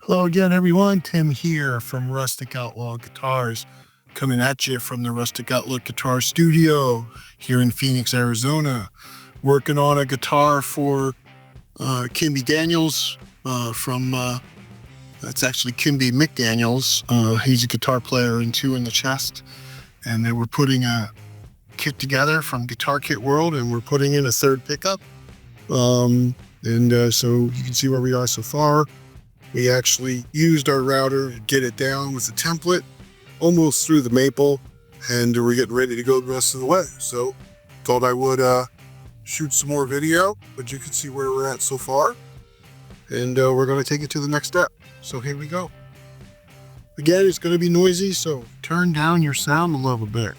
Hello again, everyone. Tim here from Rustic Outlaw Guitars, coming at you from the Rustic Outlaw Guitar Studio here in Phoenix, Arizona. Working on a guitar for Kimby Daniels that's actually Kimby McDaniels. He's a guitar player in Two in the Chest. And then we're putting a kit together from Guitar Kit World, and we're putting in a third pickup. So you can see where we are so far. We actually used our router to get it down with the template almost through the maple, and we're getting ready to go the rest of the way. So thought I would shoot some more video, but you can see where we're at so far, and we're going to take it to the next step. So here we go. Again, it's going to be noisy, so turn down your sound a little bit.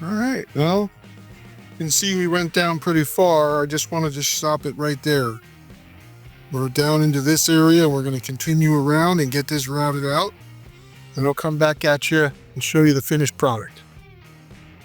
All right, well, you can see we went down pretty far. I just wanted to stop it right there. We're down into this area. We're going to continue around and get this routed out, and I'll come back at you and show you the finished product.